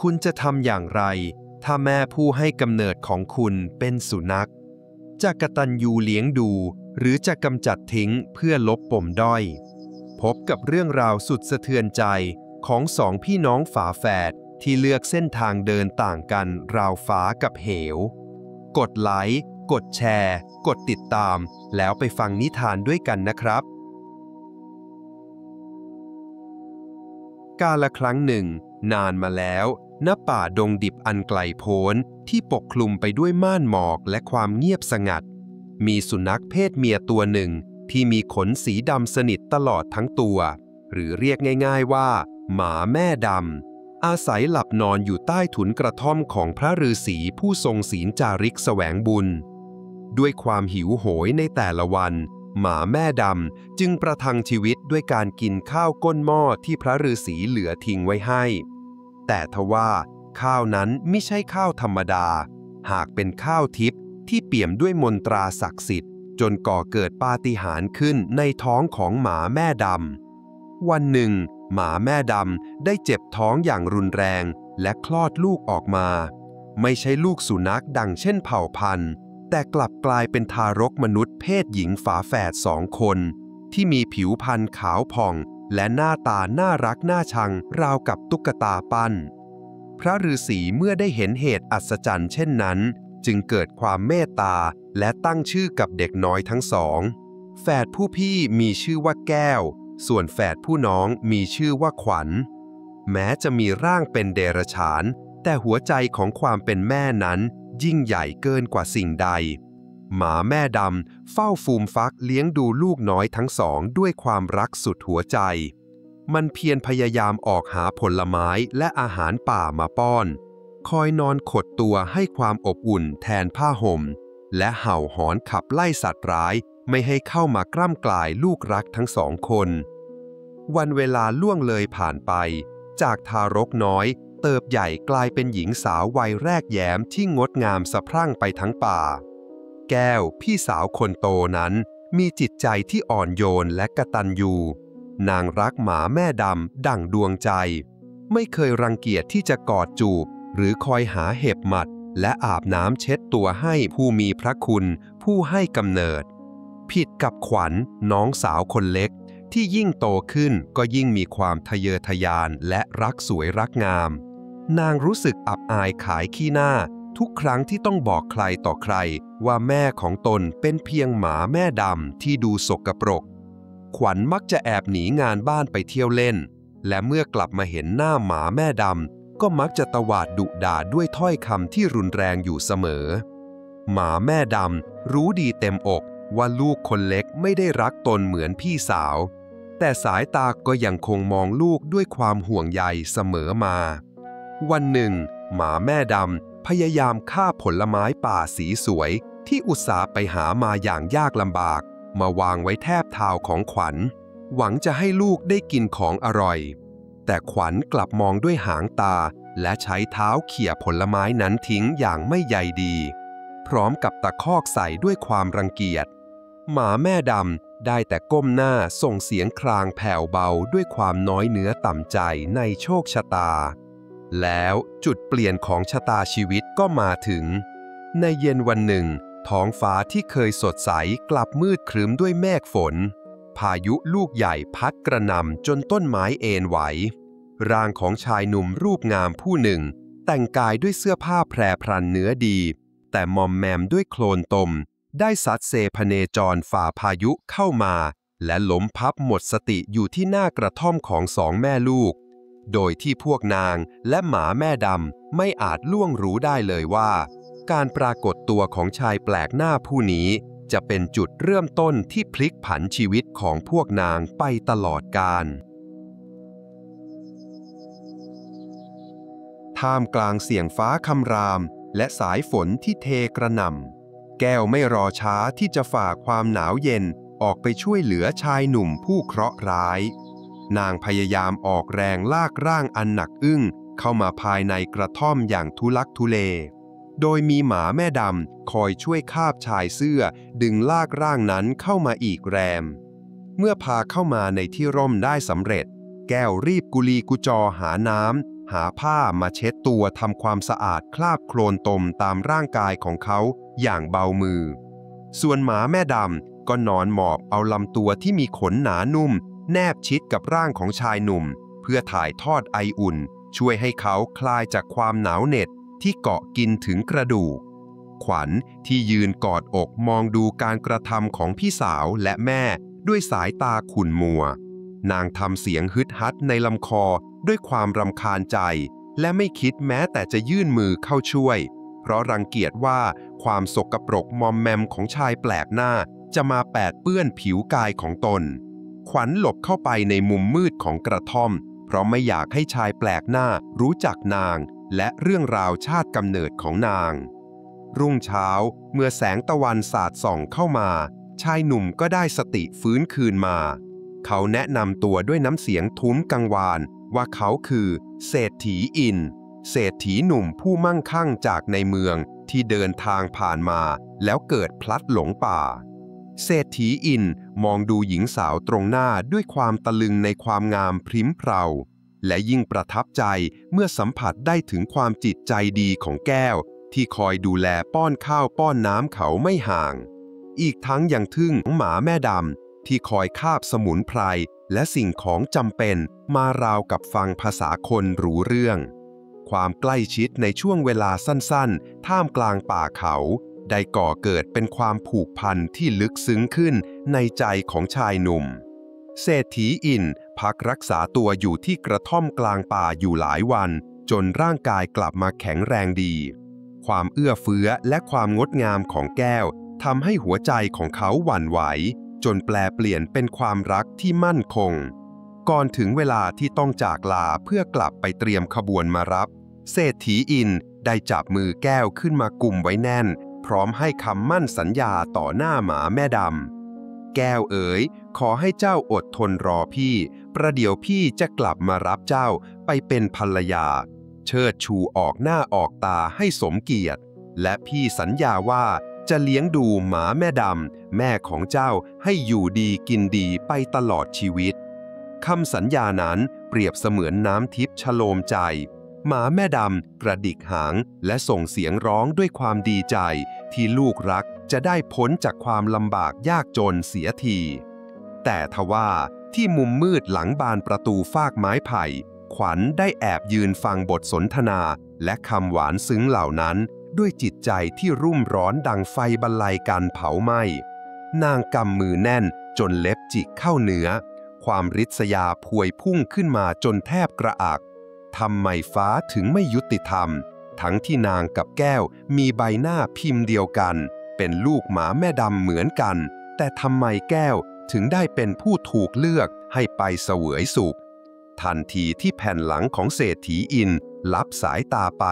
คุณจะทำอย่างไรถ้าแม่ผู้ให้กำเนิดของคุณเป็นสุนัขจะกตัญญูเลี้ยงดูหรือจะกำจัดทิ้งเพื่อลบปมด้อยพบกับเรื่องราวสุดสะเทือนใจของสองพี่น้องฝาแฝดที่เลือกเส้นทางเดินต่างกันราวฟ้ากับเหวกดไลค์กดแชร์กดติดตามแล้วไปฟังนิทานด้วยกันนะครับกาลครั้งหนึ่งนานมาแล้วณป่าดงดิบอันไกลโพ้นที่ปกคลุมไปด้วยม่านหมอกและความเงียบสงัดมีสุนัขเพศเมียตัวหนึ่งที่มีขนสีดำสนิทตลอดทั้งตัวหรือเรียกง่ายๆว่าหมาแม่ดำอาศัยหลับนอนอยู่ใต้ถุนกระท่อมของพระฤาษีผู้ทรงศีลจาริกแสวงบุญด้วยความหิวโหยในแต่ละวันหมาแม่ดำจึงประทังชีวิตด้วยการกินข้าวก้นหม้อที่พระฤาษีเหลือทิ้งไว้ให้แต่ทว่าข้าวนั้นไม่ใช่ข้าวธรรมดาหากเป็นข้าวทิพย์ที่เปี่ยมด้วยมนตราศักดิ์สิทธิ์จนก่อเกิดปาฏิหาริย์ขึ้นในท้องของหมาแม่ดำวันหนึ่งหมาแม่ดำได้เจ็บท้องอย่างรุนแรงและคลอดลูกออกมาไม่ใช่ลูกสุนัขดังเช่นเผ่าพันธุ์แต่กลับกลายเป็นทารกมนุษย์เพศหญิงฝาแฝด2 คนที่มีผิวพรรณขาวผ่องและหน้าตาน่ารักน่าชังราวกับตุ๊กตาปั้นพระฤาษีเมื่อได้เห็นเหตุอัศจรรย์เช่นนั้นจึงเกิดความเมตตาและตั้งชื่อกับเด็กน้อยทั้งสองแฝดผู้พี่มีชื่อว่าแก้วส่วนแฝดผู้น้องมีชื่อว่าขวัญแม้จะมีร่างเป็นเดรัจฉานแต่หัวใจของความเป็นแม่นั้นยิ่งใหญ่เกินกว่าสิ่งใดหมาแม่ดำเฝ้าฟูมฟักเลี้ยงดูลูกน้อยทั้งสองด้วยความรักสุดหัวใจมันเพียรพยายามออกหาผลไม้และอาหารป่ามาป้อนคอยนอนขดตัวให้ความอบอุ่นแทนผ้าห่มและเห่าหอนขับไล่สัตว์ร้ายไม่ให้เข้ามากล้ำกลายลูกรักทั้ง2 คนวันเวลาล่วงเลยผ่านไปจากทารกน้อยเติบใหญ่กลายเป็นหญิงสาววัยแรกแย้มที่งดงามสะพรั่งไปทั้งป่าแก้วพี่สาวคนโตนั้นมีจิตใจที่อ่อนโยนและกตัญญูนางรักหมาแม่ดำดั่งดวงใจไม่เคยรังเกียจที่จะกอดจูบหรือคอยหาเห็บหมัดและอาบน้ำเช็ดตัวให้ผู้มีพระคุณผู้ให้กำเนิดผิดกับขวัญน้องสาวคนเล็กที่ยิ่งโตขึ้นก็ยิ่งมีความทะเยอทะยานและรักสวยรักงามนางรู้สึกอับอายขายขี้หน้าทุกครั้งที่ต้องบอกใครต่อใครว่าแม่ของตนเป็นเพียงหมาแม่ดำที่ดูสกปรกขวัญมักจะแอบหนีงานบ้านไปเที่ยวเล่นและเมื่อกลับมาเห็นหน้าหมาแม่ดำก็มักจะตวาดดุด่าด้วยถ้อยคำที่รุนแรงอยู่เสมอหมาแม่ดำรู้ดีเต็มอกว่าลูกคนเล็กไม่ได้รักตนเหมือนพี่สาวแต่สายตาก็ยังคงมองลูกด้วยความห่วงใยเสมอมาวันหนึ่งหมาแม่ดำพยายามฆ่าผลไม้ป่าสีสวยที่อุตส่าห์ไปหามาอย่างยากลำบากมาวางไว้แทบเท้าของขวัญหวังจะให้ลูกได้กินของอร่อยแต่ขวัญกลับมองด้วยหางตาและใช้เท้าเขี่ยผลไม้นั้นทิ้งอย่างไม่ใยดีพร้อมกับตะคอกใส่ด้วยความรังเกียจหมาแม่ดำได้แต่ก้มหน้าส่งเสียงครางแผ่วเบาด้วยความน้อยเนื้อต่ำใจในโชคชะตาแล้วจุดเปลี่ยนของชะตาชีวิตก็มาถึงในเย็นวันหนึ่งท้องฟ้าที่เคยสดใสกลับมืดครึ้มด้วยเมฆฝนพายุลูกใหญ่พัดกระหน่ำจนต้นไม้เอนไหวร่างของชายหนุ่มรูปงามผู้หนึ่งแต่งกายด้วยเสื้อผ้าแพรพรันเนื้อดีแต่มอมแมมด้วยโคลนตมได้สัตย์เซพเนจรฝ่าพายุเข้ามาและล้มพับหมดสติอยู่ที่หน้ากระท่อมของ2 แม่ลูกโดยที่พวกนางและหมาแม่ดำไม่อาจล่วงรู้ได้เลยว่าการปรากฏตัวของชายแปลกหน้าผู้นี้จะเป็นจุดเริ่มต้นที่พลิกผันชีวิตของพวกนางไปตลอดกาลท่ามกลางเสียงฟ้าคำรามและสายฝนที่เทกระหน่ำแก้วไม่รอช้าที่จะฝ่าความหนาวเย็นออกไปช่วยเหลือชายหนุ่มผู้เคราะห์ร้ายนางพยายามออกแรงลากร่างอันหนักอึ้งเข้ามาภายในกระท่อมอย่างทุลักทุเลโดยมีหมาแม่ดำคอยช่วยคาบชายเสื้อดึงลากร่างนั้นเข้ามาอีกแรมเมื่อพาเข้ามาในที่ร่มได้สำเร็จแก้วรีบกุลีกุจอหาน้ำ หาผ้ามาเช็ดตัวทำความสะอาดคราบโคลนตมตามร่างกายของเขาอย่างเบามือส่วนหมาแม่ดำก็นอนหมอบเอาลำตัวที่มีขนหนานุ่มแนบชิดกับร่างของชายหนุ่มเพื่อถ่ายทอดไออุ่นช่วยให้เขาคลายจากความหนาวเหน็บที่เกาะกินถึงกระดูกขวัญที่ยืนกอดอกมองดูการกระทำของพี่สาวและแม่ด้วยสายตาขุ่นมัวนางทำเสียงฮึดฮัดในลำคอด้วยความรำคาญใจและไม่คิดแม้แต่จะยื่นมือเข้าช่วยเพราะรังเกียจว่าความสกปรกมอมแมมของชายแปลกหน้าจะมาแปดเปื้อนผิวกายของตนขวัญหลบเข้าไปในมุมมืดของกระท่อมเพราะไม่อยากให้ชายแปลกหน้ารู้จักนางและเรื่องราวชาติกำเนิดของนางรุ่งเช้าเมื่อแสงตะวันสาดส่องเข้ามาชายหนุ่มก็ได้สติฟื้นคืนมาเขาแนะนำตัวด้วยน้ำเสียงทุ้มกังวานว่าเขาคือเศรษฐีอินเศรษฐีหนุ่มผู้มั่งคั่งจากในเมืองที่เดินทางผ่านมาแล้วเกิดพลัดหลงป่าเศรษฐีอินมองดูหญิงสาวตรงหน้าด้วยความตะลึงในความงามพริ้มเพราและยิ่งประทับใจเมื่อสัมผัสได้ถึงความจิตใจดีของแก้วที่คอยดูแลป้อนข้าวป้อนน้ำเขาไม่ห่างอีกทั้งยังทึ่งหมาแม่ดำที่คอยคาบสมุนไพรและสิ่งของจำเป็นมาราวกับฟังภาษาคนรู้เรื่องความใกล้ชิดในช่วงเวลาสั้นๆท่ามกลางป่าเขาได้ก่อเกิดเป็นความผูกพันที่ลึกซึ้งขึ้นในใจของชายหนุ่มเศรษฐีอินพักรักษาตัวอยู่ที่กระท่อมกลางป่าอยู่หลายวันจนร่างกายกลับมาแข็งแรงดีความเอื้อเฟื้อและความงดงามของแก้วทำให้หัวใจของเขาหวั่นไหวจนแปลเปลี่ยนเป็นความรักที่มั่นคงก่อนถึงเวลาที่ต้องจากลาเพื่อกลับไปเตรียมขบวนมารับเศรษฐีอินได้จับมือแก้วขึ้นมากุมไว้แน่นพร้อมให้คำมั่นสัญญาต่อหน้าหมาแม่ดำแก้วเอ๋ยขอให้เจ้าอดทนรอพี่ประเดี๋ยวพี่จะกลับมารับเจ้าไปเป็นภรรยาเชิดชูออกหน้าออกตาให้สมเกียรติและพี่สัญญาว่าจะเลี้ยงดูหมาแม่ดำแม่ของเจ้าให้อยู่ดีกินดีไปตลอดชีวิตคำสัญญานั้นเปรียบเสมือนน้ำทิพย์ชโลมใจหมาแม่ดำกระดิกหางและส่งเสียงร้องด้วยความดีใจที่ลูกรักจะได้พ้นจากความลำบากยากจนเสียทีแต่ทว่าที่มุมมืดหลังบานประตูฟากไม้ไผ่ขวัญได้แอบยืนฟังบทสนทนาและคำหวานซึ้งเหล่านั้นด้วยจิตใจที่รุ่มร้อนดังไฟบรรลัยกันเผาไหม้นางกำมือแน่นจนเล็บจิกเข้าเนื้อความริษยาพวยพุ่งขึ้นมาจนแทบกระอักทำไมฟ้าถึงไม่ยุติธรรมทั้งที่นางกับแก้วมีใบหน้าพิมพ์เดียวกันเป็นลูกหมาแม่ดำเหมือนกันแต่ทำไมแก้วถึงได้เป็นผู้ถูกเลือกให้ไปเสวยสุขทันทีที่แผ่นหลังของเศรษฐีอินลับสายตาไป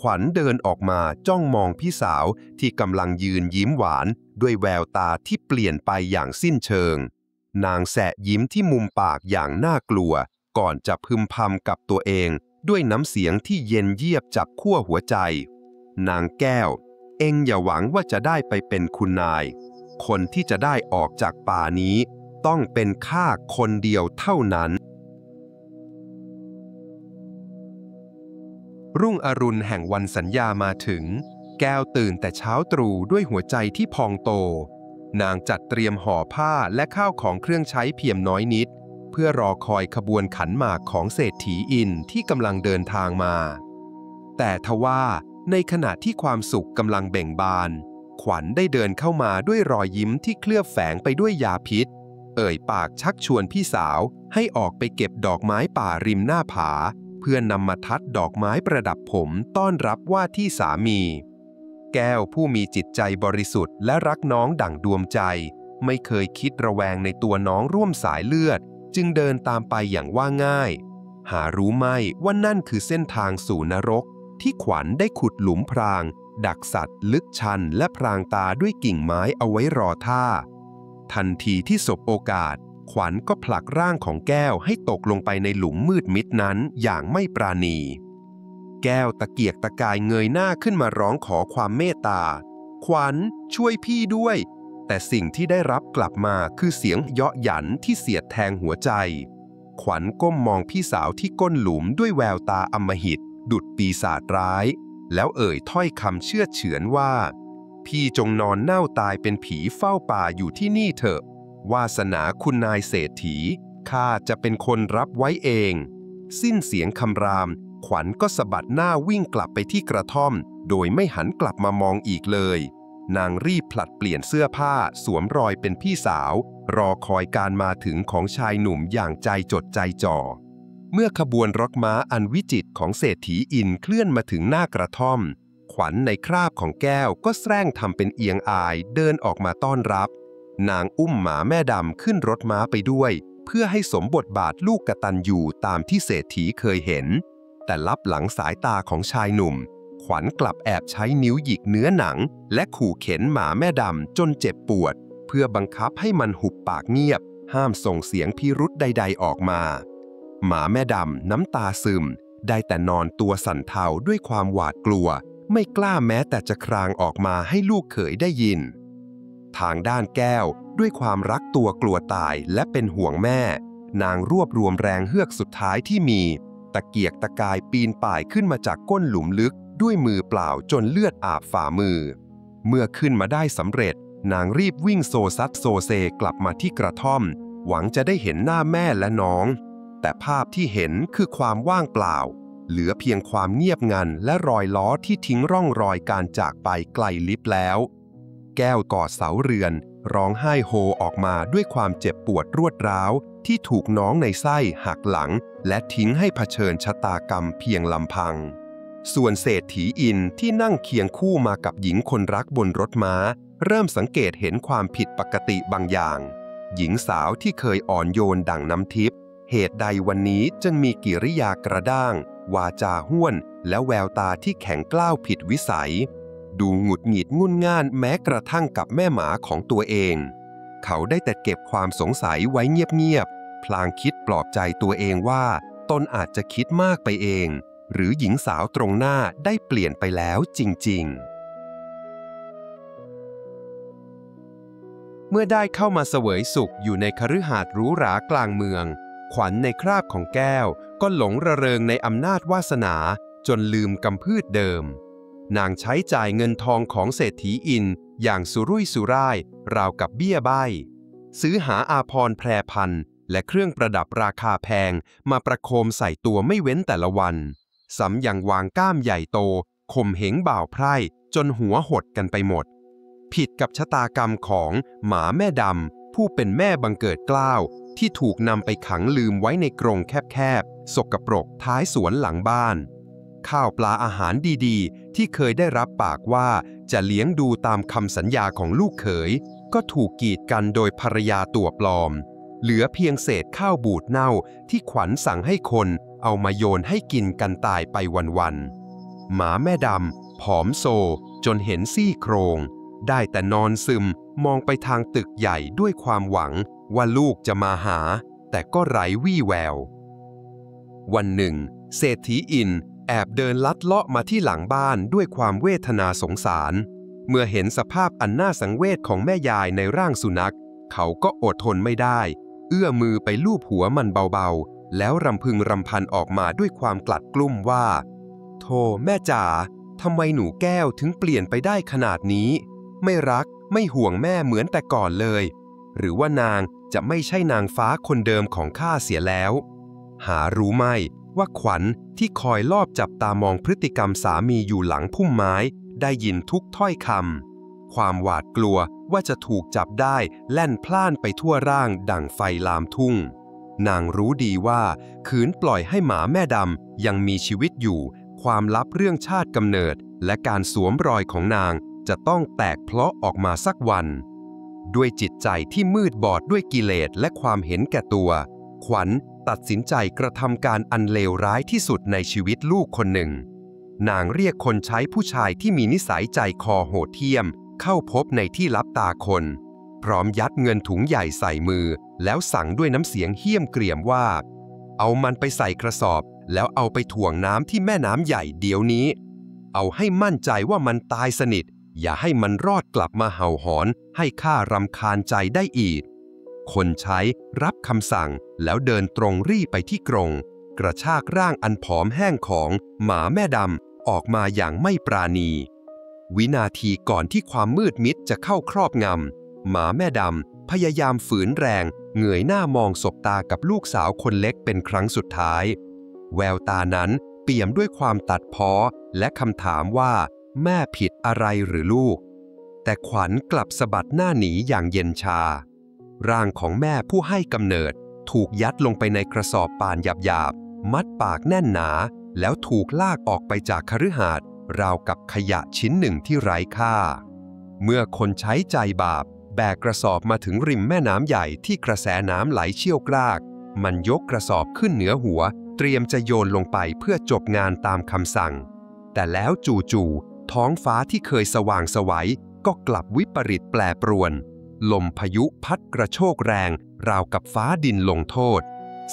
ขวัญเดินออกมาจ้องมองพี่สาวที่กำลังยืนยิ้มหวานด้วยแววตาที่เปลี่ยนไปอย่างสิ้นเชิงนางแสะยิ้มที่มุมปากอย่างน่ากลัวก่อนจะพึมพำกับตัวเองด้วยน้ำเสียงที่เย็นเยียบจับขั้วหัวใจนางแก้วเอ็งอย่าหวังว่าจะได้ไปเป็นคุณนายคนที่จะได้ออกจากป่านี้ต้องเป็นข้าคนเดียวเท่านั้นรุ่งอรุณแห่งวันสัญญามาถึงแก้วตื่นแต่เช้าตรู่ด้วยหัวใจที่พองโตนางจัดเตรียมห่อผ้าและข้าวของเครื่องใช้เพียงน้อยนิดเพื่อรอคอยขบวนขันหมากของเศรษฐีอินที่กำลังเดินทางมาแต่ทว่าในขณะที่ความสุขกำลังเบ่งบานขวัญได้เดินเข้ามาด้วยรอยยิ้มที่เคลือบแฝงไปด้วยยาพิษเอ่ยปากชักชวนพี่สาวให้ออกไปเก็บดอกไม้ป่าริมหน้าผาเพื่อนำมาทัดดอกไม้ประดับผมต้อนรับว่าที่สามีแก้วผู้มีจิตใจบริสุทธิ์และรักน้องดั่งดวงใจไม่เคยคิดระแวงในตัวน้องร่วมสายเลือดจึงเดินตามไปอย่างว่าง่ายหารู้ไม่ว่านั่นคือเส้นทางสู่นรกที่ขวัญได้ขุดหลุมพรางดักสัตว์ลึกชันและพรางตาด้วยกิ่งไม้เอาไว้รอท่าทันทีที่สบโอกาสขวัญก็ผลักร่างของแก้วให้ตกลงไปในหลุมมืดมิดนั้นอย่างไม่ปราณีแก้วตะเกียกตะกายเงยหน้าขึ้นมาร้องขอความเมตตาขวัญช่วยพี่ด้วยแต่สิ่งที่ได้รับกลับมาคือเสียงเยาะหยันที่เสียดแทงหัวใจ ขวัญก้มมองพี่สาวที่ก้นหลุมด้วยแววตาอำมหิตดุจปีศาจร้ายแล้วเอ่ยถ้อยคำเชื่อดเฉือนว่าพี่จงนอนเน่าตายเป็นผีเฝ้าป่าอยู่ที่นี่เถอะวาสนาคุณนายเศรษฐีข้าจะเป็นคนรับไว้เองสิ้นเสียงคำรามขวัญก็สะบัดหน้าวิ่งกลับไปที่กระท่อมโดยไม่หันกลับมามองอีกเลยนางรีบผลัดเปลี่ยนเสื้อผ้าสวมรอยเป็นพี่สาวรอคอยการมาถึงของชายหนุ่มอย่างใจจดใจจ่อเมื่อขบวนรถม้าอันวิจิตรของเศรษฐีอินเคลื่อนมาถึงหน้ากระท่อมขวัญในคราบของแก้วก็แสร้งทำเป็นเอียงอายเดินออกมาต้อนรับนางอุ้มหมาแม่ดำขึ้นรถม้าไปด้วยเพื่อให้สมบทบาทลูกกตัญญูตามที่เศรษฐีเคยเห็นแต่ลับหลังสายตาของชายหนุ่มขวัญกลับแอบใช้นิ้วหยิกเนื้อหนังและขู่เข็นหมาแม่ดำจนเจ็บปวดเพื่อบังคับให้มันหุบปากเงียบห้ามส่งเสียงพิรุธใดๆออกมาหมาแม่ดำน้ำตาซึมได้แต่นอนตัวสั่นเทาด้วยความหวาดกลัวไม่กล้าแม้แต่จะครางออกมาให้ลูกเขยได้ยินทางด้านแก้วด้วยความรักตัวกลัวตายและเป็นห่วงแม่นางรวบรวมแรงเฮือกสุดท้ายที่มีตะเกียกตะกายปีนป่ายขึ้นมาจากก้นหลุมลึกด้วยมือเปล่าจนเลือดอาบฝ่ามือเมื่อขึ้นมาได้สำเร็จนางรีบวิ่งโซซัดโซเซกลับมาที่กระท่อมหวังจะได้เห็นหน้าแม่และน้องแต่ภาพที่เห็นคือความว่างเปล่าเหลือเพียงความเงียบงันและรอยล้อที่ทิ้งร่องรอยการจากไปไกลลิบแล้วแก้วกอดเสาเรือนร้องไห้โฮออกมาด้วยความเจ็บปวดรวดร้าวที่ถูกน้องในไส้หักหลังและทิ้งให้เผชิญชะตากรรมเพียงลำพังส่วนเศรษฐีอินที่นั่งเคียงคู่มากับหญิงคนรักบนรถม้าเริ่มสังเกตเห็นความผิดปกติบางอย่างหญิงสาวที่เคยอ่อนโยนดั่งน้ำทิพย์เหตุใดวันนี้จึงมีกิริยากระด้างวาจาห้วนและแววตาที่แข็งกร้าวผิดวิสัยดูหงุดหงิดงุ่นง่านแม้กระทั่งกับแม่หมาของตัวเองเขาได้แต่เก็บความสงสัยไว้เงียบๆพลางคิดปลอบใจตัวเองว่าตนอาจจะคิดมากไปเองหรือหญิงสาวตรงหน้าได้เปลี่ยนไปแล้วจริงๆเมื่อได้เข้ามาเสวยสุขอยู่ในคฤหาสน์หรูหรากลางเมืองขวัญในคราบของแก้วก็หลงระเริงในอำนาจวาสนาจนลืมกำพืชเดิมนางใช้จ่ายเงินทองของเศรษฐีอินอย่างสุรุ่ยสุร่ายราวกับเบี้ยใบ้ซื้อหาอาภรณ์แพรพันและเครื่องประดับราคาแพงมาประโคมใส่ตัวไม่เว้นแต่ละวันสำยังวางก้ามใหญ่โตข่มเหงบ่าวไพร่จนหัวหดกันไปหมดผิดกับชะตากรรมของหมาแม่ดำผู้เป็นแม่บังเกิดเกล้าที่ถูกนำไปขังลืมไว้ในกรงแคบๆสกปรกท้ายสวนหลังบ้านข้าวปลาอาหารดีๆที่เคยได้รับปากว่าจะเลี้ยงดูตามคำสัญญาของลูกเขยก็ถูกกีดกันโดยภรรยาตัวปลอมเหลือเพียงเศษข้าวบูดเน่าที่ขวัญสั่งให้คนเอามาโยนให้กินกันตายไปวันๆหมาแม่ดำผอมโซจนเห็นซี่โครงได้แต่นอนซึมมองไปทางตึกใหญ่ด้วยความหวังว่าลูกจะมาหาแต่ก็ไร้วี่แวววันหนึ่งเศรษฐีอินแอบเดินลัดเลาะมาที่หลังบ้านด้วยความเวทนาสงสารเมื่อเห็นสภาพอันน่าสังเวชของแม่ยายในร่างสุนัขเขาก็อดทนไม่ได้เอื้อมือไปลูบหัวมันเบาๆแล้วรำพึงรำพันออกมาด้วยความกลัดกลุ้มว่าโธ่แม่จ๋าทำไมหนูแก้วถึงเปลี่ยนไปได้ขนาดนี้ไม่รักไม่ห่วงแม่เหมือนแต่ก่อนเลยหรือว่านางจะไม่ใช่นางฟ้าคนเดิมของข้าเสียแล้วหารู้ไหมว่าขวัญที่คอยลอบจับตามองพฤติกรรมสามีอยู่หลังพุ่มไม้ได้ยินทุกถ้อยคำความหวาดกลัวว่าจะถูกจับได้แล่นพล่านไปทั่วร่างดั่งไฟลามทุ่งนางรู้ดีว่าขืนปล่อยให้หมาแม่ดำยังมีชีวิตอยู่ความลับเรื่องชาติกำเนิดและการสวมรอยของนางจะต้องแตกเพลาะออกมาสักวันด้วยจิตใจที่มืดบอดด้วยกิเลสและความเห็นแก่ตัวขวัญตัดสินใจกระทำการอันเลวร้ายที่สุดในชีวิตลูกคนหนึ่งนางเรียกคนใช้ผู้ชายที่มีนิสัยใจคอโหดเหี้ยมเข้าพบในที่ลับตาคนพร้อมยัดเงินถุงใหญ่ใส่มือแล้วสั่งด้วยน้ำเสียงเหี้ยมเกรียมว่าเอามันไปใส่กระสอบแล้วเอาไปถ่วงน้ำที่แม่น้ำใหญ่เดี๋ยวนี้เอาให้มั่นใจว่ามันตายสนิทอย่าให้มันรอดกลับมาเห่าหอนให้ข้ารำคาญใจได้อีก คนใช้รับคำสั่งแล้วเดินตรงรี่ไปที่กรงกระชากร่างอันผอมแห้งของหมาแม่ดำออกมาอย่างไม่ปราณีวินาทีก่อนที่ความมืดมิดจะเข้าครอบงำหมาแม่ดำพยายามฝืนแรงเงยหน้ามองสบตากับลูกสาวคนเล็กเป็นครั้งสุดท้ายแววตานั้นเปี่ยมด้วยความตัดพ้อและคำถามว่าแม่ผิดอะไรหรือลูกแต่ขวัญกลับสะบัดหน้าหนีอย่างเย็นชาร่างของแม่ผู้ให้กำเนิดถูกยัดลงไปในกระสอบป่านหยาบๆมัดปากแน่นหนาแล้วถูกลากออกไปจากคฤหาสน์ราวกับขยะชิ้นหนึ่งที่ไร้ค่าเมื่อคนใช้ใจบาปแบกกระสอบมาถึงริมแม่น้ำใหญ่ที่กระแสน้ำไหลเชี่ยวกรากมันยกกระสอบขึ้นเหนือหัวเตรียมจะโยนลงไปเพื่อจบงานตามคำสั่งแต่แล้วจู่ๆท้องฟ้าที่เคยสว่างไสวก็กลับวิปริตแปรปรวนลมพายุพัดกระโชกแรงราวกับฟ้าดินลงโทษ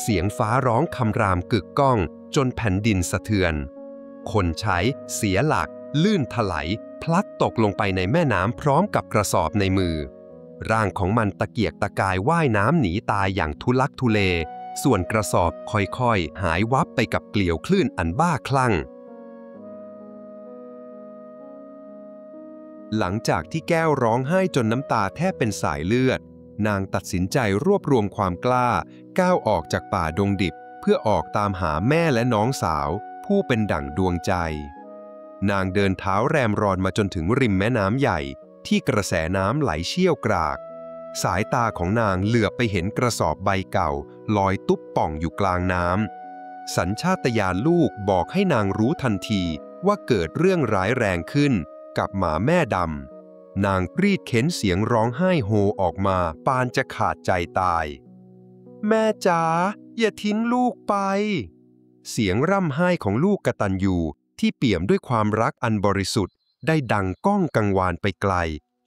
เสียงฟ้าร้องคำรามกึกก้องจนแผ่นดินสะเทือนคนใช้เสียหลักลื่นถลายพลัดตกลงไปในแม่น้ำพร้อมกับกระสอบในมือร่างของมันตะเกียกตะกายว่ายน้ำหนีตายอย่างทุลักทุเลส่วนกระสอบค่อยๆหายวับไปกับเกลียวคลื่นอันบ้าคลั่งหลังจากที่แก้วร้องไห้จนน้ำตาแทบเป็นสายเลือดนางตัดสินใจรวบรวมความกล้าก้าวออกจากป่าดงดิบเพื่อออกตามหาแม่และน้องสาวผู้เป็นดั่งดวงใจนางเดินเท้าแรมรอนมาจนถึงริมแม่น้ำใหญ่ที่กระแสน้ำไหลเชี่ยวกรากสายตาของนางเหลือบไปเห็นกระสอบใบเก่าลอยตุ๊บป่องอยู่กลางน้ำสัญชาตญาณลูกบอกให้นางรู้ทันทีว่าเกิดเรื่องร้ายแรงขึ้นกับหมาแม่ดำนางรีดเค้นเสียงร้องไห้โฮออกมาปานจะขาดใจตายแม่จ๋าอย่าทิ้งลูกไปเสียงร่ำไห้ของลูกกตัญญูที่เปี่ยมด้วยความรักอันบริสุทธิ์ได้ดังก้องกังวานไปไกล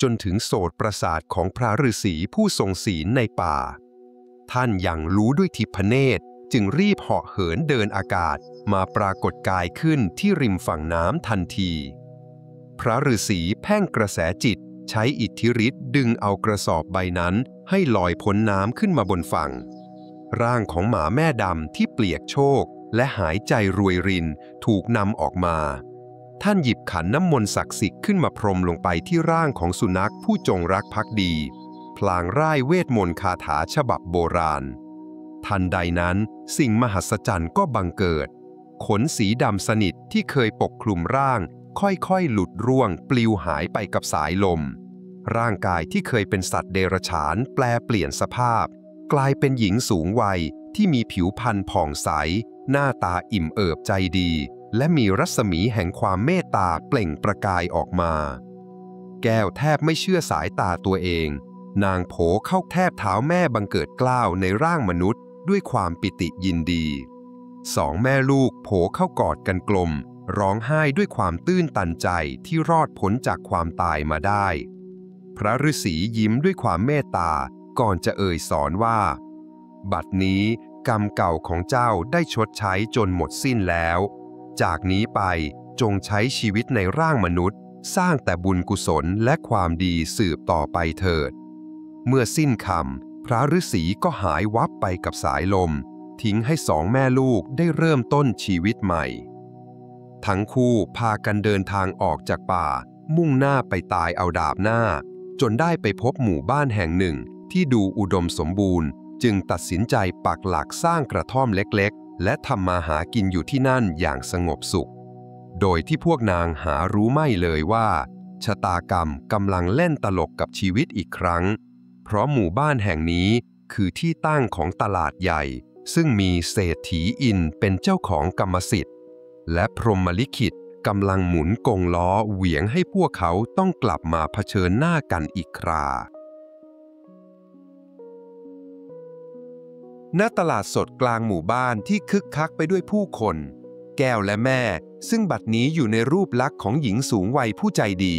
จนถึงโสตประสาทของพระฤาษีผู้ทรงศีลในป่าท่านยังรู้ด้วยทิพเนตรจึงรีบเหาะเหินเดินอากาศมาปรากฏกายขึ้นที่ริมฝั่งน้ำทันทีพระฤาษีแพ่งกระแสจิตใช้อิทธิฤทธิ์ดึงเอากระสอบใบนั้นให้ลอยพ้นน้ำขึ้นมาบนฝั่งร่างของหมาแม่ดำที่เปียกโชกและหายใจรวยรินถูกนำออกมาท่านหยิบขันน้ำมนต์ศักดิ์สิทธิ์ขึ้นมาพรมลงไปที่ร่างของสุนัขผู้จงรักภักดีพลางร่ายเวทมนต์คาถาฉบับโบราณทันใดนั้นสิ่งมหัศจรรย์ก็บังเกิดขนสีดำสนิทที่เคยปกคลุมร่างค่อยๆหลุดร่วงปลิวหายไปกับสายลมร่างกายที่เคยเป็นสัตว์เดรัจฉานแปลเปลี่ยนสภาพกลายเป็นหญิงสูงวัยที่มีผิวพรรณผ่องใสหน้าตาอิ่มเอิบใจดีและมีรัศมีแห่งความเมตตาเปล่งประกายออกมาแก้วแทบไม่เชื่อสายตาตัวเองนางโผเข้าแทบเท้าแม่บังเกิดเกล้าในร่างมนุษย์ด้วยความปิติยินดีสองแม่ลูกโผเข้ากอดกันกลมร้องไห้ด้วยความตื้นตันใจที่รอดพ้นจากความตายมาได้พระฤาษียิ้มด้วยความเมตตาก่อนจะเอ่ยสอนว่าบัดนี้กรรมเก่าของเจ้าได้ชดใช้จนหมดสิ้นแล้วจากนี้ไปจงใช้ชีวิตในร่างมนุษย์สร้างแต่บุญกุศลและความดีสืบต่อไปเถิดเมื่อสิ้นคำพระฤาษีก็หายวับไปกับสายลมทิ้งให้สองแม่ลูกได้เริ่มต้นชีวิตใหม่ทั้งคู่พากันเดินทางออกจากป่ามุ่งหน้าไปตายเอาดาบหน้าจนได้ไปพบหมู่บ้านแห่งหนึ่งที่ดูอุดมสมบูรณ์จึงตัดสินใจปักหลักสร้างกระท่อมเล็กๆและทำมาหากินอยู่ที่นั่นอย่างสงบสุขโดยที่พวกนางหารู้ไม่เลยว่าชะตากรรมกำลังเล่นตลกกับชีวิตอีกครั้งเพราะหมู่บ้านแห่งนี้คือที่ตั้งของตลาดใหญ่ซึ่งมีเศรษฐีอินเป็นเจ้าของกรรมสิทธิ์และพรหมลิขิตกำลังหมุนกงล้อเหวี่ยงให้พวกเขาต้องกลับมาเผชิญหน้ากันอีกคราณตลาดสดกลางหมู่บ้านที่คึกคักไปด้วยผู้คนแก้วและแม่ซึ่งบัดนี้อยู่ในรูปลักษณ์ของหญิงสูงวัยผู้ใจดี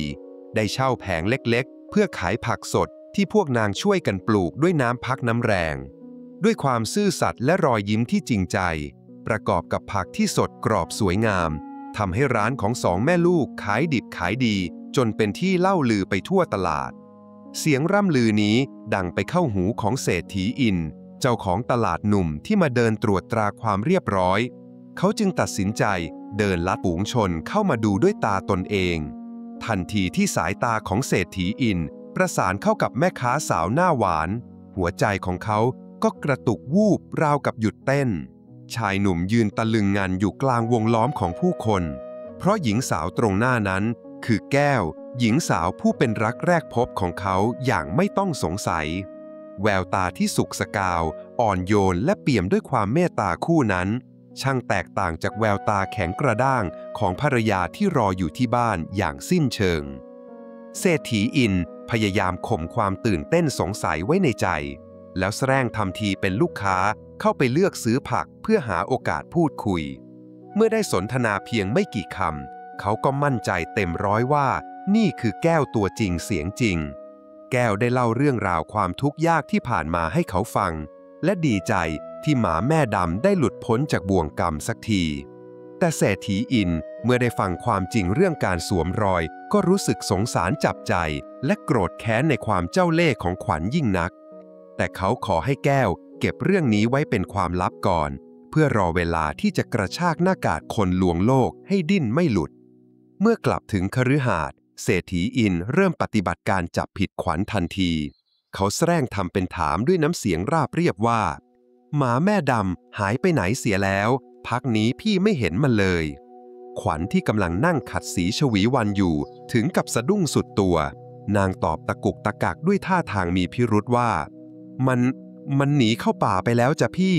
ได้เช่าแผงเล็กๆเพื่อขายผักสดที่พวกนางช่วยกันปลูกด้วยน้ำพักน้ำแรงด้วยความซื่อสัตย์และรอยยิ้มที่จริงใจประกอบกับผักที่สดกรอบสวยงามทำให้ร้านของสองแม่ลูกขายดิบขายดีจนเป็นที่เล่าลือไปทั่วตลาด เสียงร่ำลือนี้ดังไปเข้าหูของเศรษฐีอินเจ้าของตลาดหนุ่มที่มาเดินตรวจตราความเรียบร้อยเขาจึงตัดสินใจเดินลัดฝูงชนเข้ามาดูด้วยตาตนเองทันทีที่สายตาของเศรษฐีอินประสานเข้ากับแม่ค้าสาวหน้าหวานหัวใจของเขาก็กระตุกวูบราวกับหยุดเต้นชายหนุ่มยืนตะลึงงันอยู่กลางวงล้อมของผู้คนเพราะหญิงสาวตรงหน้านั้นคือแก้วหญิงสาวผู้เป็นรักแรกพบของเขาอย่างไม่ต้องสงสัยแววตาที่สุกสกาวอ่อนโยนและเปี่ยมด้วยความเมตตาคู่นั้นช่างแตกต่างจากแววตาแข็งกระด้างของภรรยาที่รออยู่ที่บ้านอย่างสิ้นเชิงเศรษฐีอินพยายามข่มความตื่นเต้นสงสัยไว้ในใจแล้วแสดงทำทีเป็นลูกค้าเข้าไปเลือกซื้อผักเพื่อหาโอกาสพูดคุยเมื่อได้สนทนาเพียงไม่กี่คำเขาก็มั่นใจเต็มร้อยว่านี่คือแก้วตัวจริงเสียงจริงแก้วได้เล่าเรื่องราวความทุกข์ยากที่ผ่านมาให้เขาฟังและดีใจที่หมาแม่ดำได้หลุดพ้นจากบ่วงกรรมสักทีแต่เศรษฐีอินเมื่อได้ฟังความจริงเรื่องการสวมรอยก็รู้สึกสงสารจับใจและโกรธแค้นในความเจ้าเล่ห์ของขวัญยิ่งนักแต่เขาขอให้แก้วเก็บเรื่องนี้ไว้เป็นความลับก่อนเพื่อรอเวลาที่จะกระชากหน้ากากคนลวงโลกให้ดิ้นไม่หลุดเมื่อกลับถึงคฤหาสน์เศรษฐีอินเริ่มปฏิบัติการจับผิดขวัญทันทีเขาแสร้งทำเป็นถามด้วยน้ำเสียงราบเรียบว่าหมาแม่ดำหายไปไหนเสียแล้วพักนี้พี่ไม่เห็นมันเลยขวัญที่กำลังนั่งขัดสีชวีวันอยู่ถึงกับสะดุ้งสุดตัวนางตอบตะกุกตะกักด้วยท่าทางมีพิรุธว่ามันหนีเข้าป่าไปแล้วจ้ะพี่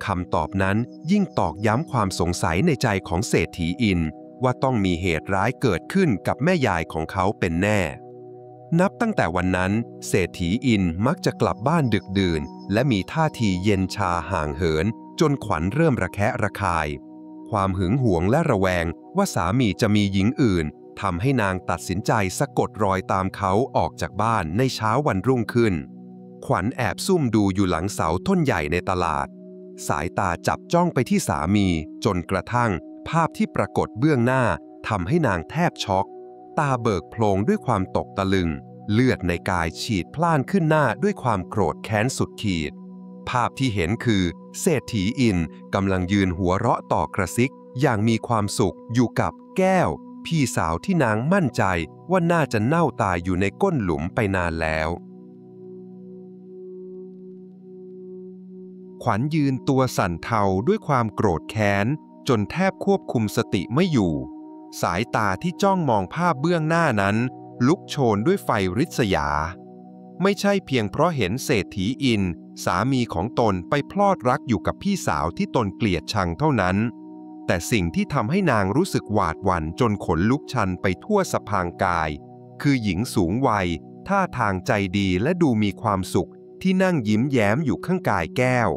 คำตอบนั้นยิ่งตอกย้ำความสงสัยในใจของเศรษฐีอินว่าต้องมีเหตุร้ายเกิดขึ้นกับแม่ยายของเขาเป็นแน่นับตั้งแต่วันนั้นเศรษฐีอินมักจะกลับบ้านดึกดื่นและมีท่าทีเย็นชาห่างเหินจนขวัญเริ่มระแคะระคายความหึงหวงและระแวงว่าสามีจะมีหญิงอื่นทำให้นางตัดสินใจสะกดรอยตามเขาออกจากบ้านในเช้าวันรุ่งขึ้นขวัญแอบซุ่มดูอยู่หลังเสาต้นใหญ่ในตลาดสายตาจับจ้องไปที่สามีจนกระทั่งภาพที่ปรากฏเบื้องหน้าทำให้นางแทบช็อกตาเบิกโพลงด้วยความตกตะลึงเลือดในกายฉีดพล่านขึ้นหน้าด้วยความโกรธแค้นสุดขีดภาพที่เห็นคือเศรษฐีอินกำลังยืนหัวเราะต่อกระซิกอย่างมีความสุขอยู่กับแก้วพี่สาวที่นางมั่นใจว่าน่าจะเน่าตายอยู่ในก้นหลุมไปนานแล้วขวัญยืนตัวสั่นเทาด้วยความโกรธแค้นจนแทบควบคุมสติไม่อยู่สายตาที่จ้องมองภาพเบื้องหน้านั้นลุกโชนด้วยไฟริษยาไม่ใช่เพียงเพราะเห็นเศรษฐีอินสามีของตนไปพลอดรักอยู่กับพี่สาวที่ตนเกลียดชังเท่านั้นแต่สิ่งที่ทำให้นางรู้สึกหวาดหวั่นจนขนลุกชันไปทั่วสะพางกายคือหญิงสูงวัยท่าทางใจดีและดูมีความสุขที่นั่งยิ้มแย้มอยู่ข้างกายแก้ว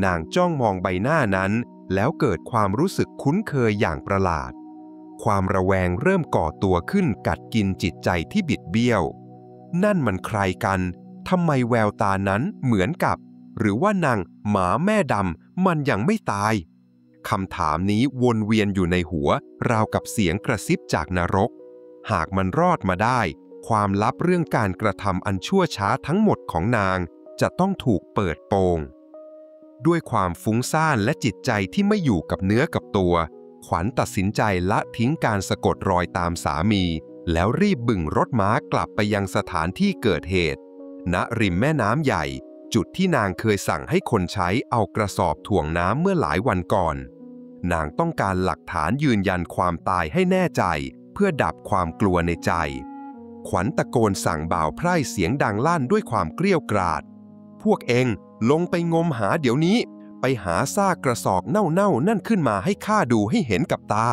นางจ้องมองใบหน้านั้นแล้วเกิดความรู้สึกคุ้นเคยอย่างประหลาดความระแวงเริ่มก่อตัวขึ้นกัดกินจิตใจที่บิดเบี้ยวนั่นมันใครกันทำไมแววตานั้นเหมือนกับหรือว่านางหมาแม่ดำมันยังไม่ตายคำถามนี้วนเวียนอยู่ในหัวราวกับเสียงกระซิบจากนรกหากมันรอดมาได้ความลับเรื่องการกระทำอันชั่วช้าทั้งหมดของนางจะต้องถูกเปิดโปงด้วยความฟุ้งซ่านและจิตใจที่ไม่อยู่กับเนื้อกับตัวขวัญตัดสินใจละทิ้งการสะกดรอยตามสามีแล้วรีบบึ่งรถม้ากลับไปยังสถานที่เกิดเหตุณริมแม่น้ำใหญ่จุดที่นางเคยสั่งให้คนใช้เอากระสอบถ่วงน้ำเมื่อหลายวันก่อนนางต้องการหลักฐานยืนยันความตายให้แน่ใจเพื่อดับความกลัวในใจขวัญตะโกนสั่งบ่าวไพร่เสียงดังลั่นด้วยความเกรี้ยวกราดพวกเองลงไปงมหาเดี๋ยวนี้ไปหาซากกระสอบเน่าๆนั่นขึ้นมาให้ข้าดูให้เห็นกับตา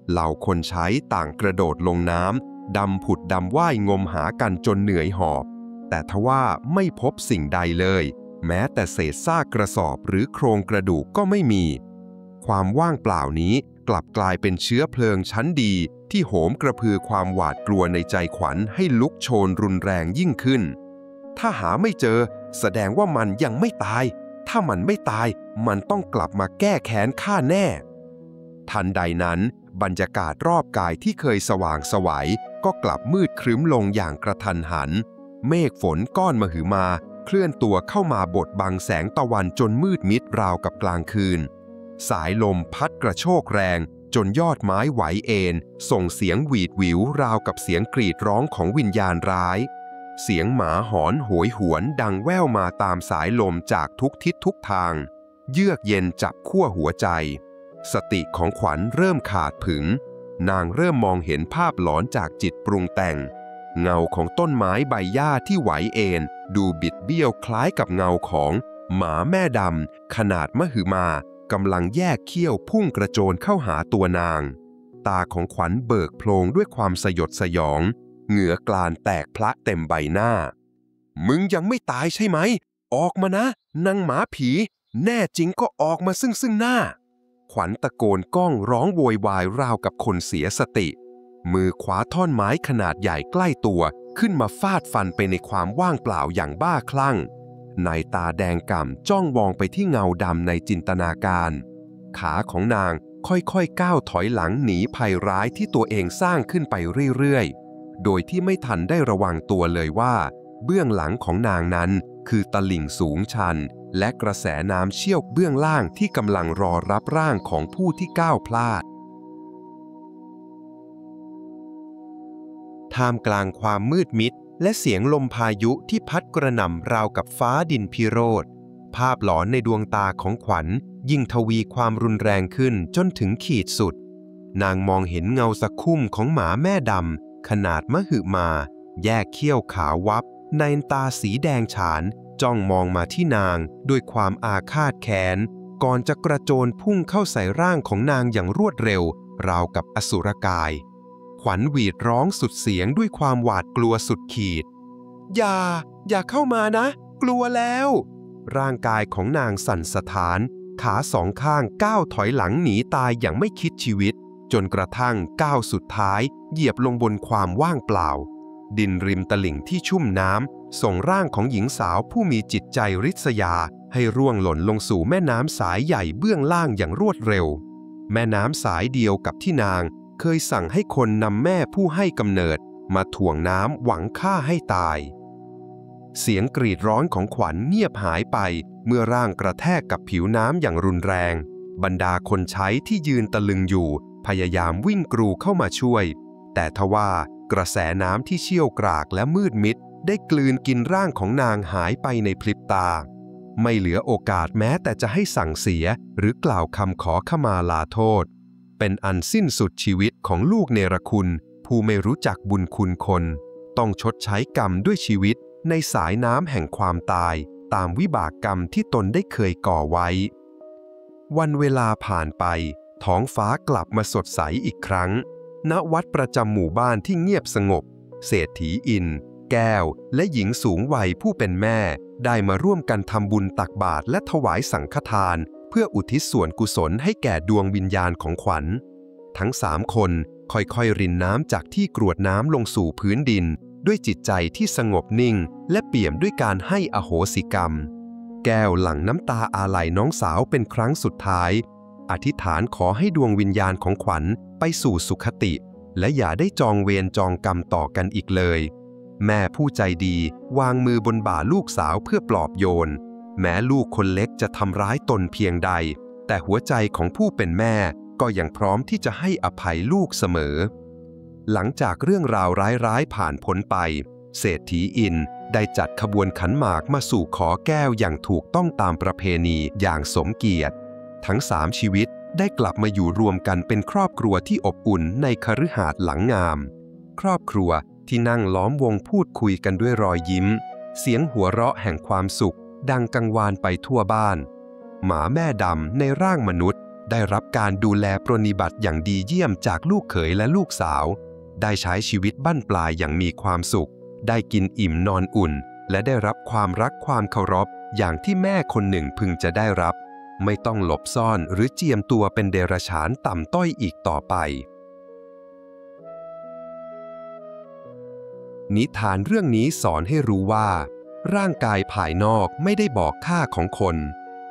เหล่าคนใช้ต่างกระโดดลงน้ำดำผุดดำว่ายงมหากันจนเหนื่อยหอบแต่ทว่าไม่พบสิ่งใดเลยแม้แต่เศษซากกระสอบหรือโครงกระดูกก็ไม่มีความว่างเปล่านี้กลับกลายเป็นเชื้อเพลิงชั้นดีที่โหมกระพือความหวาดกลัวในใจขวัญให้ลุกโชนรุนแรงยิ่งขึ้นถ้าหาไม่เจอแสดงว่ามันยังไม่ตายถ้ามันไม่ตายมันต้องกลับมาแก้แค้นข้าแน่ทันใดนั้นบรรยากาศรอบกายที่เคยสว่างไสวก็กลับมืดครึ้มลงอย่างกระทันหัน เมฆฝนก้อนมหึมาเคลื่อนตัวเข้ามาบดบังแสงตะวันจนมืดมิดราวกับกลางคืนสายลมพัดกระโชกแรงจนยอดไม้ไหวเอ็นส่งเสียงหวีดหวิวราวกับเสียงกรีดร้องของวิญญาณร้ายเสียงหมาหอนโหยหวนดังแว่วมาตามสายลมจากทุกทิศทุกทางเยือกเย็นจับขั้วหัวใจสติของขวัญเริ่มขาดผึงนางเริ่มมองเห็นภาพหลอนจากจิตปรุงแต่งเงาของต้นไม้ใบหญ้าที่ไหวเอ็นดูบิดเบี้ยวคล้ายกับเงาของหมาแม่ดำขนาดมหึมากำลังแยกเขี้ยวพุ่งกระโจนเข้าหาตัวนางตาของขวัญเบิกโพลงด้วยความสยดสยองเหงื่อกลานแตกพละเต็มใบหน้ามึงยังไม่ตายใช่ไหมออกมานะนางหมาผีแน่จริงก็ออกมาซึ่งหน้าขวัญตะโกนก้องร้องโวยวายราวกับคนเสียสติมือขวาท่อนไม้ขนาดใหญ่ใกล้ตัวขึ้นมาฟาดฟันไปในความว่างเปล่าอย่างบ้าคลั่งในตาแดงก่ำจ้องมองไปที่เงาดำในจินตนาการขาของนางค่อยๆก้าวถอยหลังหนีภัยร้ายที่ตัวเองสร้างขึ้นไปเรื่อยๆโดยที่ไม่ทันได้ระวังตัวเลยว่าเบื้องหลังของนางนั้นคือตลิ่งสูงชันและกระแสน้ำเชี่ยวเบื้องล่างที่กำลังรอรับร่างของผู้ที่ก้าวพลาดท่ามกลางความมืดมิดและเสียงลมพายุที่พัดกระหน่ำราวกับฟ้าดินพิโรธภาพหลอนในดวงตาของขวัญยิ่งทวีความรุนแรงขึ้นจนถึงขีดสุดนางมองเห็นเงาสะคุ้มของหมาแม่ดำขนาดมหึมาแยกเขี้ยวขาววับในตาสีแดงฉานจ้องมองมาที่นางด้วยความอาฆาตแค้นก่อนจะกระโจนพุ่งเข้าใส่ร่างของนางอย่างรวดเร็วราวกับอสุรกายขวัญหวีดร้องสุดเสียงด้วยความหวาดกลัวสุดขีดอย่าเข้ามานะกลัวแล้วร่างกายของนางสั่นสะท้านขาสองข้างก้าวถอยหลังหนีตายอย่างไม่คิดชีวิตจนกระทั่งก้าวสุดท้ายเหยียบลงบนความว่างเปล่าดินริมตลิ่งที่ชุ่มน้ำส่งร่างของหญิงสาวผู้มีจิตใจริษยาให้ร่วงหล่นลงสู่แม่น้ำสายใหญ่เบื้องล่างอย่างรวดเร็วแม่น้ำสายเดียวกับที่นางเคยสั่งให้คนนำแม่ผู้ให้กำเนิดมาถ่วงน้ำหวังฆ่าให้ตายเสียงกรีดร้องของขวัญเงียบหายไปเมื่อร่างกระแทกกับผิวน้ำอย่างรุนแรงบรรดาคนใช้ที่ยืนตะลึงอยู่พยายามวิ่งกรูเข้ามาช่วยแต่ทว่ากระแสน้ำที่เชี่ยวกรากและมืดมิดได้กลืนกินร่างของนางหายไปในพริบตาไม่เหลือโอกาสแม้แต่จะให้สั่งเสียหรือกล่าวคำขอขมาลาโทษเป็นอันสิ้นสุดชีวิตของลูกเนรคุณผู้ไม่รู้จักบุญคุณคนต้องชดใช้กรรมด้วยชีวิตในสายน้ำแห่งความตายตามวิบากกรรมที่ตนได้เคยก่อไว้วันเวลาผ่านไปท้องฟ้ากลับมาสดใสอีกครั้งณวัดประจำหมู่บ้านที่เงียบสงบเศรษฐีอินแก้วและหญิงสูงวัยผู้เป็นแม่ได้มาร่วมกันทำบุญตักบาตรและถวายสังฆทานเพื่ออุทิศส่วนกุศลให้แก่ดวงวิญญาณของขวัญทั้ง3 คนค่อยๆรินน้ำจากที่กรวดน้ำลงสู่พื้นดินด้วยจิตใจที่สงบนิ่งและเปี่ยมด้วยการให้อโหสิกรรมแก้วหลั่งน้ำตาอาลัยน้องสาวเป็นครั้งสุดท้ายอธิษฐานขอให้ดวงวิญญาณของขวัญไปสู่สุคติและอย่าได้จองเวรจองกรรมต่อกันอีกเลยแม่ผู้ใจดีวางมือบนบ่าลูกสาวเพื่อปลอบโยนแม้ลูกคนเล็กจะทำร้ายตนเพียงใดแต่หัวใจของผู้เป็นแม่ก็ยังพร้อมที่จะให้อภัยลูกเสมอหลังจากเรื่องราวร้ายๆผ่านพ้นไปเศรษฐีอินได้จัดขบวนขันหมากมาสู่ขอแก้วอย่างถูกต้องตามประเพณีอย่างสมเกียรติทั้ง3 ชีวิตได้กลับมาอยู่รวมกันเป็นครอบครัวที่อบอุ่นในคฤหาสน์หลังงามครอบครัวที่นั่งล้อมวงพูดคุยกันด้วยรอยยิ้มเสียงหัวเราะแห่งความสุขดังกังวานไปทั่วบ้านหมาแม่ดำในร่างมนุษย์ได้รับการดูแลปรนนิบัติอย่างดีเยี่ยมจากลูกเขยและลูกสาวได้ใช้ชีวิตบั้นปลายอย่างมีความสุขได้กินอิ่มนอนอุ่นและได้รับความรักความเคารพอย่างที่แม่คนหนึ่งพึงจะได้รับไม่ต้องหลบซ่อนหรือเจียมตัวเป็นเดรัจฉานต่ำต้อยอีกต่อไปนิทานเรื่องนี้สอนให้รู้ว่าร่างกายภายนอกไม่ได้บอกค่าของคน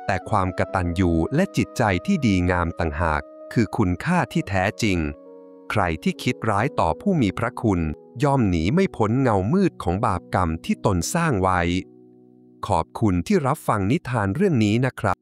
แต่ความกตัญญูและจิตใจที่ดีงามต่างหากคือคุณค่าที่แท้จริงใครที่คิดร้ายต่อผู้มีพระคุณ ย่อมหนีไม่พ้นเงามืดของบาปกรรมที่ตนสร้างไว้ ขอบคุณที่รับฟังนิทานเรื่องนี้นะครับ